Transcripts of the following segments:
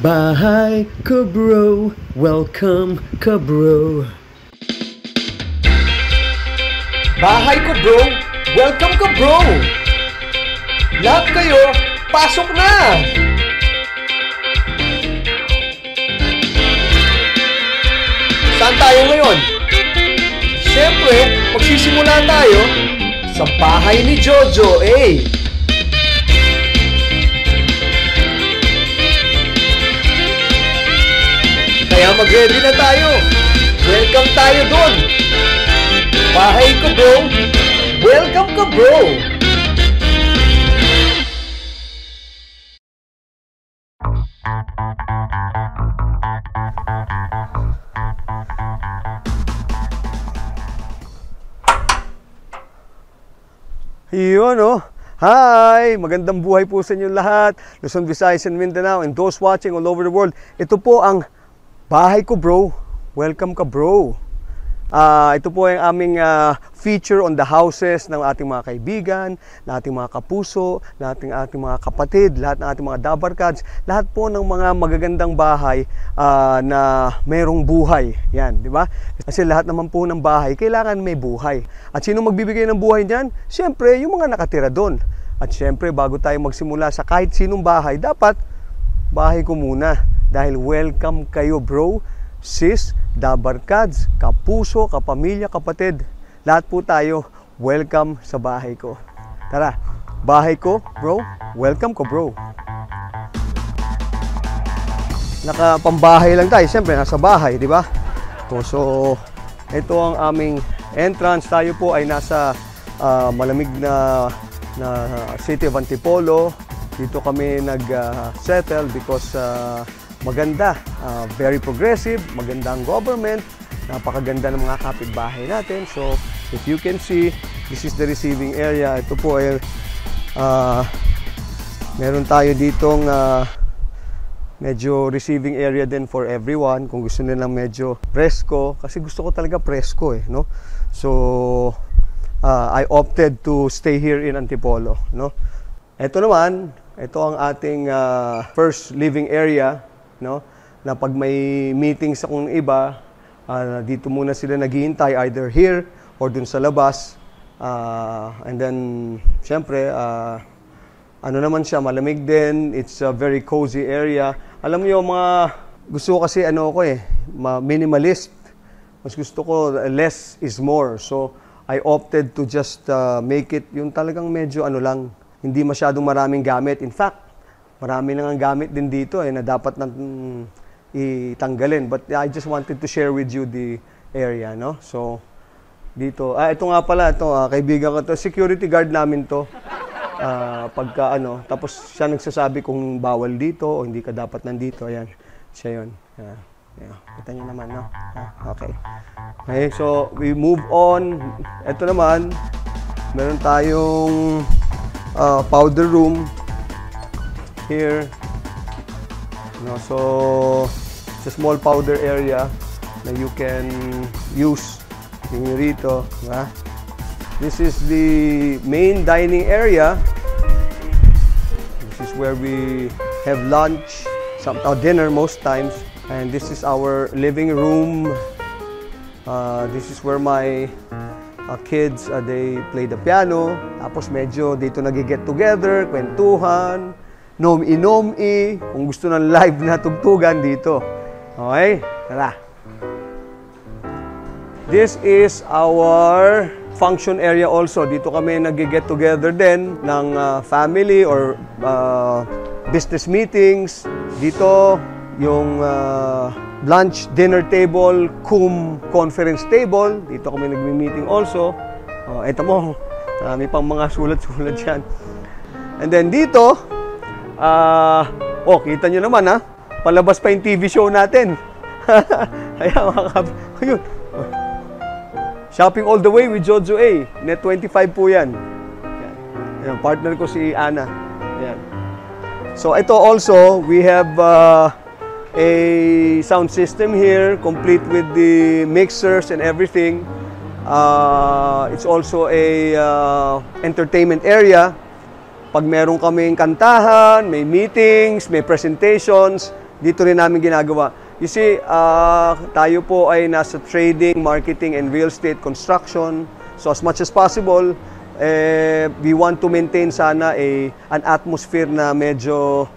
Bahay ko bro, welcome ka bro. Bahay ko bro, welcome ka bro. Lahat kayo, pasok na! Saan tayo ngayon? Siyempre, magsisimula tayo sa bahay ni Jojo, eh! Kaya mag-ready na tayo! Welcome tayo doon! Bahay ko bro, welcome ka bro! Yun, oh. Hi! Magandang buhay po sa inyo lahat. Luzon, Visayas, and Mindanao, and those watching all over the world. Ito po ang bahay ko, bro. Welcome ka, bro. Ito po ang aming feature on the houses ng ating mga kaibigan, ng ating mga kapuso, ng ating mga kapatid, lahat ng ating mga dabarkads, lahat po ng mga magagandang bahay na mayroong buhay. Yan, di ba? Kasi lahat naman po ng bahay, kailangan may buhay. At sino magbibigay ng buhay niyan? Siyempre, yung mga nakatira doon. At siyempre, bago tayo magsimula sa kahit sinong bahay, dapat bahay ko muna. Dahil welcome kayo, bro, sis, dabarkads, kapuso, kapamilya, kapatid. Lahat po tayo, welcome sa bahay ko. Tara, bahay ko, bro, welcome ko, bro. Nakapambahay lang tayo, siyempre, nasa bahay, di ba? So, ito ang aming entrance. Tayo po ay nasa malamig na city of Antipolo. Dito kami nag-settle because maganda, very progressive, magandang government, napakaganda ng mga kapitbahay natin. So, if you can see, this is the receiving area. Ito po ay meron tayo ditong medyo receiving area din for everyone. Kung gusto nilang medyo presko, kasi gusto ko talaga presko eh, no? So, I opted to stay here in Antipolo, no? Ito naman, ito ang ating first living area, no? Na pag may meetings akong iba, dito muna sila naghihintay, either here or dun sa labas. And then, syempre, ano naman siya, malamig din. It's a very cozy area. Alam niyo, mga gusto ko kasi minimalist. Mas gusto ko less is more. So, I opted to just make it yung talagang medyo lang, hindi masyadong maraming gamit. In fact, marami nang gamit din dito na dapat nang itanggalin. But I just wanted to share with you the area, no? So, dito. Ito nga pala, kaibigan ko to. Security guard namin to. Tapos siya nagsasabi kung bawal dito o hindi ka dapat nandito. Ayan, siya yun. Kita nyo naman, no? Okay. Okay, so we move on. Ito naman, meron tayong powder room here. So it's a small powder area na you can use rito. This is the main dining area. This is where we have lunch, dinner most times. And this is our living room. This is where my kids, they play the piano. Tapos medyo dito nag-get together, kwentuhan, nom-i. Kung gusto ng live na tugtugan dito. Okay? Tara. This is our function area also. Dito kami nag-get together din ng family or business meetings. Dito yung lunch, dinner table, conference table. Dito kami nagmi-meeting also. Ito mo, may pang mga sulat-sulat yan. And then dito, kita nyo naman palabas pa yung TV show natin. Ayun. Shopping all the way with Jojo A. Net 25 po yan. Ayan, partner ko si Ana. Ayan. So ito also, we have a sound system here, complete with the mixers and everything. It's also a entertainment area. Pag meron kaming kantahan, may meetings, may presentations, dito rin namin ginagawa. You see, tayo po ay nasa trading, marketing, and real estate construction. So as much as possible, we want to maintain sana an atmosphere na medyo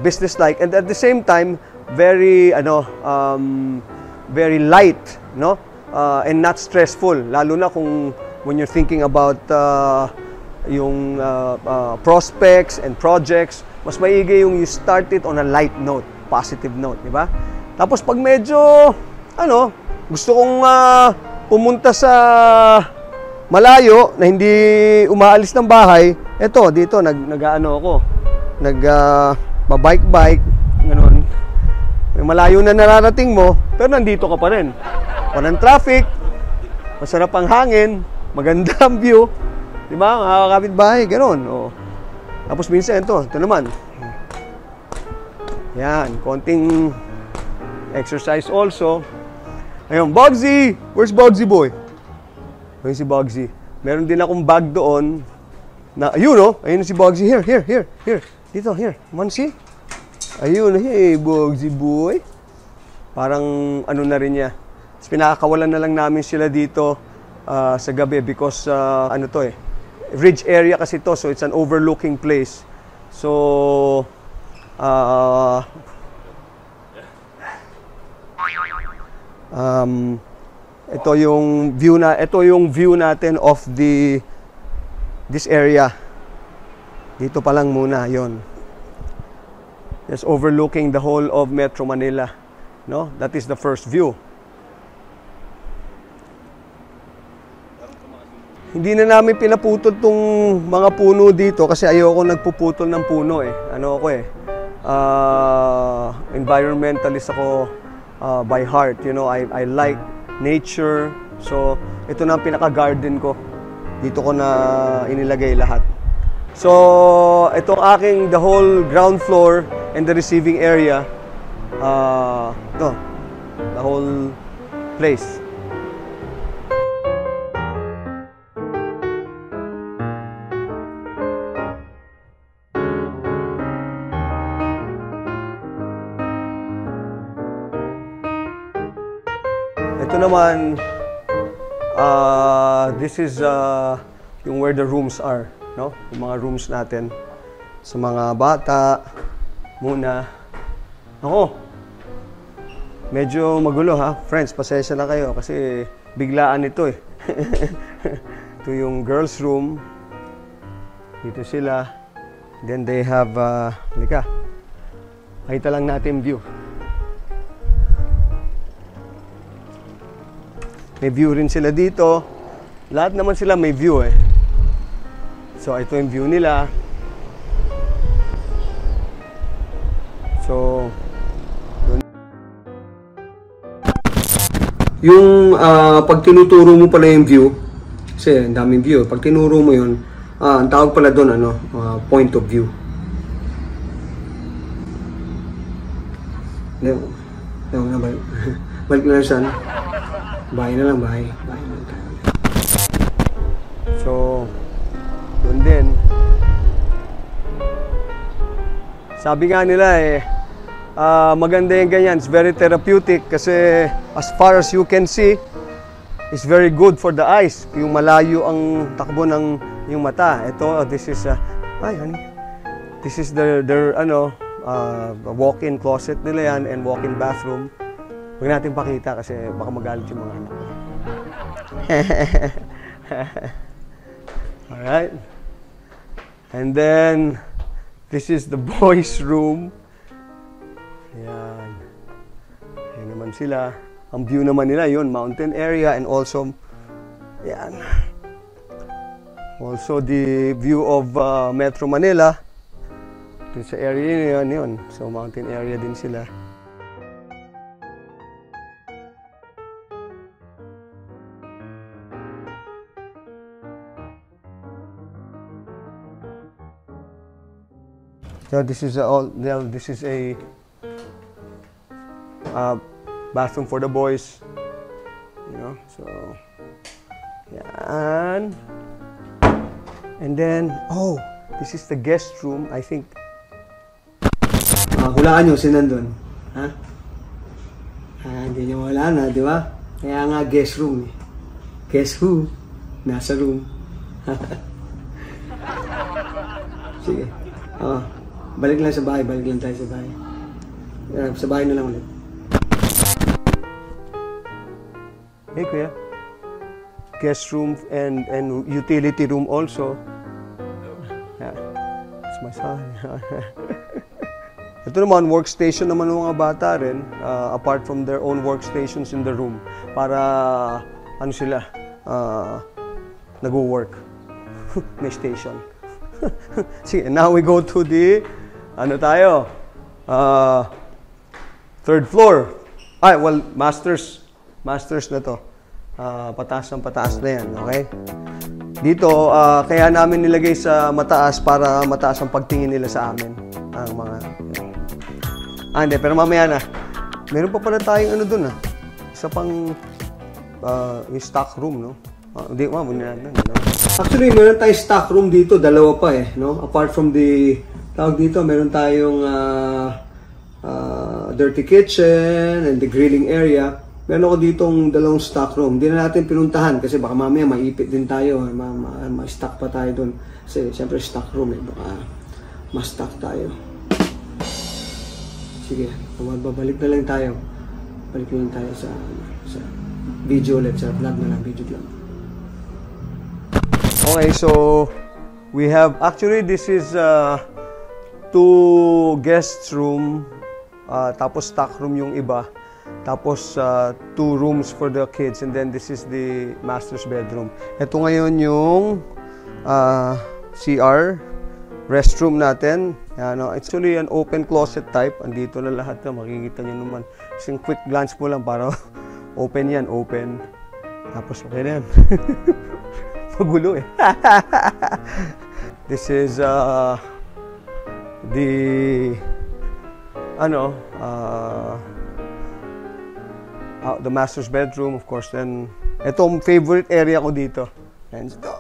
business-like, and at the same time, very light, no? And not stressful. Lalo na when you're thinking about yung prospects and projects, mas maigi yung you start it on a light note, positive note, di ba? Tapos pag medyo, gusto kong pumunta sa malayo na hindi umaalis ng bahay, eto, dito, bike, ganun. May malayo na nararating mo, pero nandito ka pa rin. Walang traffic, masarap ang hangin, maganda ang view, di ba? Mga kapitbahay, gano'n. O. Tapos minsan, ito naman. Yan, konting exercise also. Ayun, Bugsy! Where's Bugsy boy? Ayun si Bugsy. Meron din akong bag doon. Ayun si Bugsy. Here. Dito, here. Man, see? Ayun, hey, Bugsy boy. Parang na rin niya. Pinakakawalan na lang namin sila dito sa gabi because ridge area kasi to, so it's an overlooking place. So ito yung view natin of this area. Dito pa lang muna, yon. Just overlooking the whole of Metro Manila, no? That is the first view. Hindi na namin pinaputol tong mga puno dito kasi ayoko nagpuputol ng puno eh. Environmentalist ako by heart, I like nature. So, ito na ang pinaka-garden ko. Dito ko na inilagay lahat. So, ito the whole ground floor and the receiving area. The whole place. Ito naman, this is yung where the rooms are, no? Yung mga rooms natin sa mga bata muna. Medyo magulo ha, friends, pasensya na kayo kasi biglaan ito eh. Ito yung girls room. Dito sila. Then they have, halika, nakita lang natin view. May view rin sila dito. Lahat naman sila may view eh. So, ito yung view nila. So, yung pag tinuturo mo pala yung view, kasi ang daming view. Pag tinuro mo yun, ang tawag pala doon, point of view. Balik na lang saan. Bahay na lang, bahay. So, doon din. Sabi nga nila maganda yung ganyan. It's very therapeutic kasi as far as you can see, it's very good for the eyes. Yung malayo ang takbo ng yung mata. Ito, this is, this is their walk-in closet nila yan and walk-in bathroom. Huwag natin pakita kasi baka magalit yung mga anak ko. Alright. And then, this is the boys' room. Ayan. Ayan naman sila. Ang view naman nila yun, mountain area and also, ayan. Also the view of Metro Manila. Dun sa area yun. So, mountain area din sila. So this is a bathroom for the boys, so yan. And then this is the guest room. I think Hulaan nyo, sino nandun? Ha? Hindi nyo wala na, di ba? Kaya nga, guest room eh. Guess who? Nasa room. Sige. Balik lang sa bahay. Balik lang tayo sa bahay. Sa bahay na lang ulit. Hey, kuya. Guest room and utility room also. Yeah. That's my son. Ito naman, workstation naman ng mga bata rin. Apart from their own workstations in the room. Para, ano sila, nag-work. May station. Sige, now we go to the, ano tayo? Third floor. Ay, well, masters. Masters na to. Pataas ng pataas na yan, okay? Dito, kaya namin nilagay sa mataas para mataas ang pagtingin nila sa amin. Ang mga, hindi, pero mamaya na. Meron pa pala tayong ano dun, isa pang yung stock room, no? Hindi, actually, meron tayong stock room dito, dalawa pa eh, no? Apart from the, tawag dito, meron tayong dirty kitchen and the grilling area. Meron ako ditong dalawang stock room. Hindi na natin pinuntahan kasi baka mamaya maipit din tayo, ma-stock pa tayo dun. Kasi siyempre stock room eh, baka ma-stock tayo. Sige, babalik na lang tayo. Balik na lang tayo sa video ulit, sa vlog na lang, video vlog. Okay, so we have, actually this is 2 guest room, tapos stock room yung iba, tapos 2 rooms for the kids, and then this is the master's bedroom. Ito ngayon yung CR, restroom natin. It's actually an open closet type, andito na lahat na, makikita nyo naman. Kasi quick glance mo lang para open yan, open. Tapos okay na yan. Magulo eh. This is the the master's bedroom, of course. Then itong favorite area ko dito. And ito.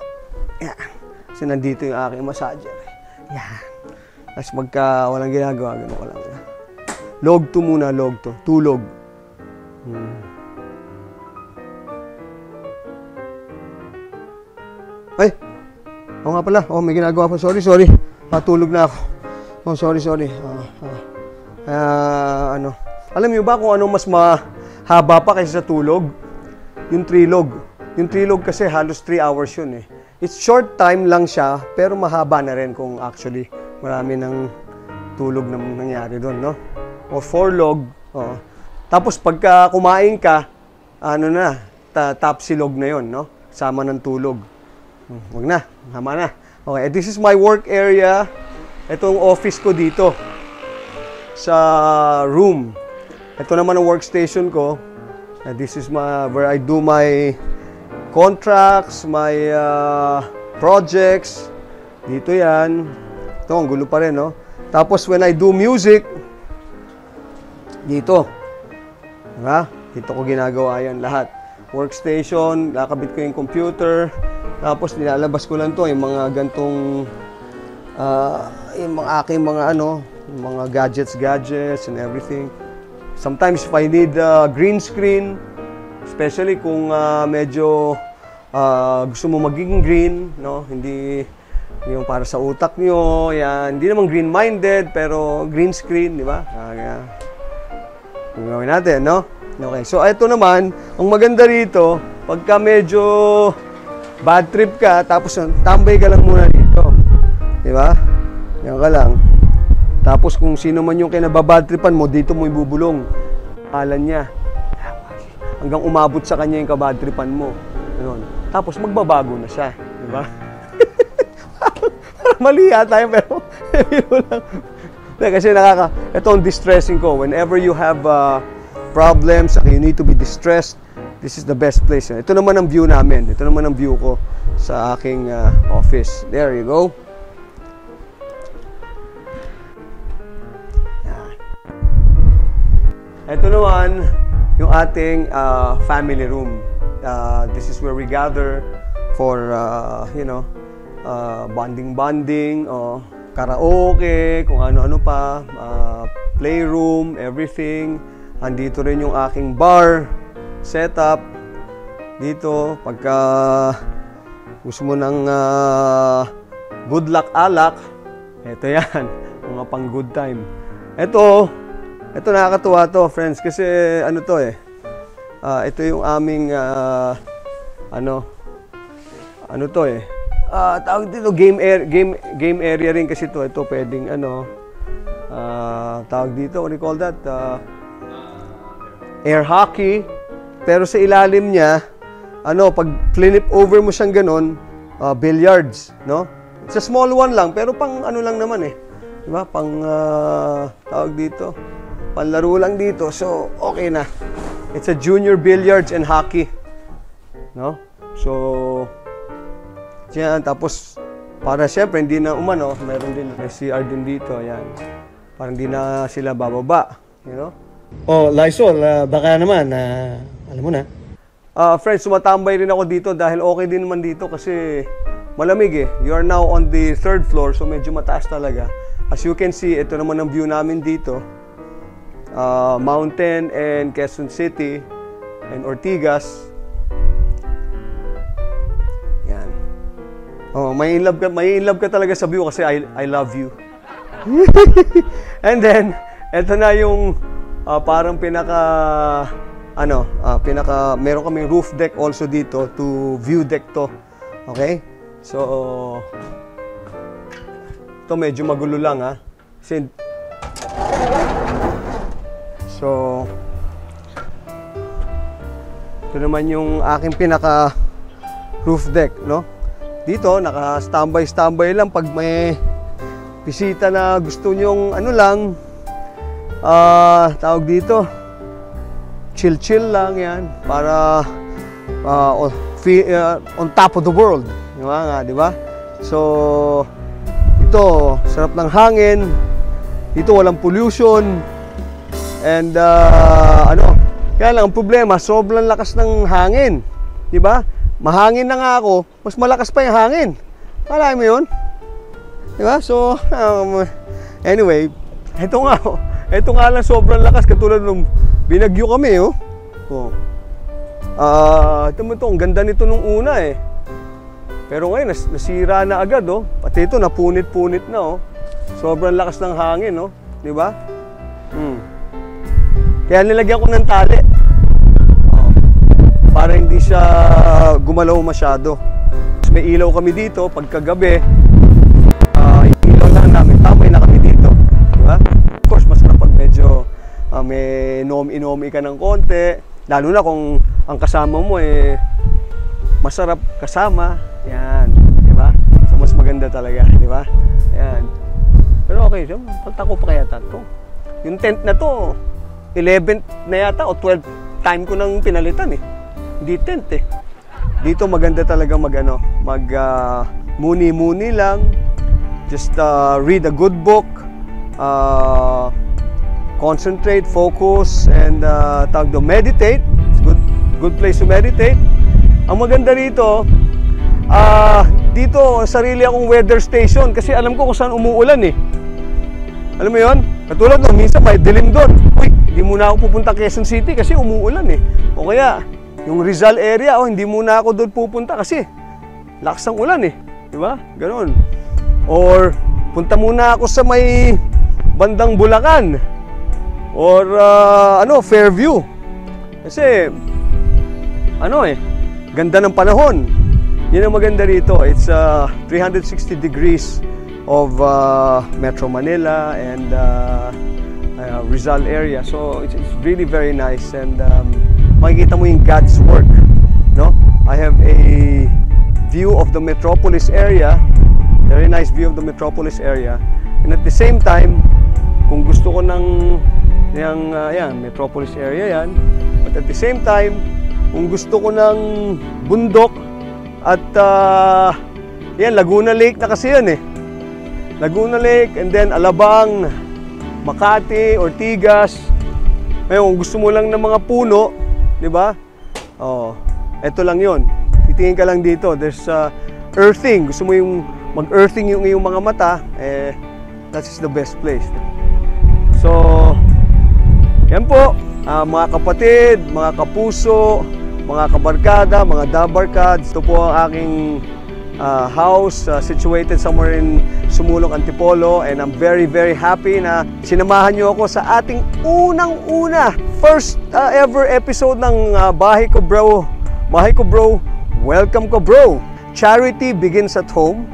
Yeah. Kasi nandito yung aking massager. Yeah. Tapos walang ginagawa, gano'n ko lang. Log 2 muna, log 2. Tulog. Ay! Oo nga pala. May ginagawa pa. Sorry. Patulog na ako. Sorry. Alam niyo ba kung ano mas mahaba pa kaysa sa tulog? Yung trilog. Yung trilog kasi halos 3 hours yun eh. It's short time lang siya, pero mahaba na rin kung actually marami ng tulog na nangyari doon, no? O 4 log. Tapos pagka kumain ka, tapsilog na yun, no? Sama ng tulog. Wag na, tama na. Okay, this is my work area. Itong office ko dito sa room. Ito naman ang workstation ko. This is where I do my contracts, my projects. Dito yan. Ito, ang gulo pa rin, no? Tapos when I do music, dito. Diba? Dito ko ginagawa yan lahat. Workstation, nakabit ko yung computer. Tapos nilalabas ko lang to yung mga gantong yung mga aking mga mga gadgets and everything. Sometimes if I need green screen, especially kung medyo gusto mo maging green, no? Hindi yung para sa utak nyo, yan. Hindi naman green-minded, pero green screen, di ba? Gawin natin, no? Okay, so ito naman, ang maganda rito, pagka medyo bad trip ka, tapos tambay ka lang muna dito. Di ba? Yan ka lang. Tapos kung sino man yung kinababad tripan mo, dito mo ibubulong. Alan niya. Hanggang umabot sa kanya yung kabad tripan mo. Ganun. Tapos magbabago na siya. Di ba? Mali yata yun, pero kasi ito ang distressing ko. Whenever you have problems, you need to be distressed, this is the best place. Ito naman ang view namin. Ito naman ang view ko sa aking office. There you go. Ito naman yung ating family room. This is where we gather for, bonding, karaoke, kung ano-ano pa, playroom, everything. Andito rin yung aking bar setup. Dito, pagka gusto mo ng good luck alak, ito yan, mga pang good time. Ito nakakatuwa to, friends, kasi ano to eh. Ito yung aming ano to eh. Tawag dito game area rin kasi to. Ito pwedeng tawag dito, what do you call that? Air hockey. Pero sa ilalim niya, pag flip over mo siyang ganun, billiards, no? It's a small one lang, pero pang ano lang naman eh. Diba? Pang tawag dito, panlaro lang dito. So, okay na. It's a junior billiards and hockey. No? So, yan. Tapos, para syempre, hindi na umano, meron din, may CR din dito. Yan. Parang hindi na sila bababa. You know? Oh, Lysol, baka naman, alam mo na. Friends, sumatambay rin ako dito dahil okay din naman dito kasi malamig eh. You are now on the 3rd floor, so medyo mataas talaga. As you can see, ito naman ang view namin dito. Mountain and Quezon City and Ortigas. Yan. Oh, may in love ka talaga sa view kasi I love you. And then, ito na yung parang meron kaming roof deck also dito to view deck to. Okay? So, ito medyo magulo lang ha. So, ito naman yung aking pinaka roof deck, no? Dito, naka-standby lang pag may bisita na gusto nyong tawag dito, chill lang yan para on top of the world, di ba? So, ito, sarap ng hangin. Dito walang pollution. And kaya lang ang problema, sobrang lakas ng hangin, di ba? Mahangin na nga ako, mas malakas pa yung hangin. Alam mo 'yun? Di ba? So, anyway, ito nga lang sobrang lakas katulad nung binagyo kami, oh. Ito mo to, ang ganda nito nung una eh. Pero ngayon, nasira na agad, oh. Pati ito, napunit-punit na, oh. Sobrang lakas ng hangin, oh. Di ba? Kaya nilagyan ko ng tali. Para hindi siya gumalaw masyado. May ilaw kami dito, pagkagabi, ilaw lang namin, tamay na kami dito. Di ba? Of course, masarap pag medyo may inom-inomi ka ng konti. Lalo na kung ang kasama mo masarap kasama. Yan, di ba? So, mas maganda talaga, di ba? Yan. Pero okay, palta ko pa kaya to. Yung tent na to, 11th na yata o 12th time ko nang pinalitan eh. Hindi tent eh. Dito maganda talaga muni-muni lang. Just read a good book. Concentrate, focus, and meditate. It's good place to meditate. Ang maganda rito, dito sarili akong weather station kasi alam ko kung saan umuulan eh. Alam mo yun? Katulad nung minsan may dilim doon. Uy, hindi muna ako pupunta Quezon City kasi umuulan eh. O kaya, yung Rizal area, hindi muna ako doon pupunta kasi lakas ng ulan eh. Di ba? Ganon. Or, punta muna ako sa may bandang Bulacan. Or, Fairview. Kasi, ganda ng panahon. Yun ang maganda rito. It's 360 degrees of Metro Manila and Rizal area. So, it's really very nice and makikita mo yung God's work, no? I have a view of the metropolis area, very nice view of the metropolis area, and at the same time, kung gusto ko ng metropolis area yan, but at the same time, kung gusto ko ng bundok at Laguna Lake na kasi yan eh. Laguna Lake and then Alabang, Makati, Ortigas. Ngayon, kung gusto mo lang ng mga puno, di ba? Ito lang yon. Titingin ka lang dito. There's earthing. Gusto mo yung mag-earthing yung iyong mga mata, that is the best place. So, mga kapatid, mga kapuso, mga kabarkada, mga dabarkads. Ito po ang aking house situated somewhere in Sumulong, Antipolo, and I'm very happy na sinamahan niyo ako sa ating unang-una first ever episode ng Bahay Ko Bro. Bahay Ko Bro, welcome ko bro. Charity begins at home.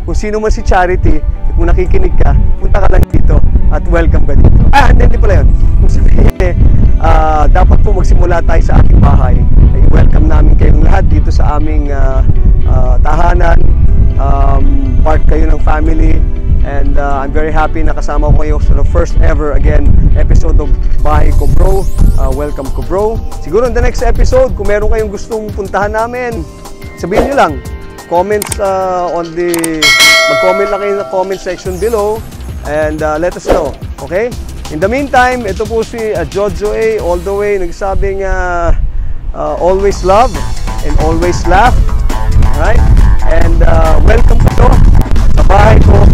Kung sino man si Charity, kung nakikinig ka, punta ka lang dito at welcome ka dito. Hindi pala yun. Kung sabihin, dapat po magsimula tayo sa ating bahay. I-welcome namin kayong lahat dito sa aming tahanan. Part kayo ng family. And I'm very happy na kasama ko kayo sa the first ever again episode of Bahay Ko Bro. Welcome Ko Bro. Siguro in the next episode, kung meron kayong gustong puntahan namin, sabihin nyo lang. Comments mag-comment lang kayo sa comment section below and let us know. Okay? In the meantime, ito po si Jojo A all the way nagsabing always love and always laugh. Alright? And welcome po sa Bahay Ko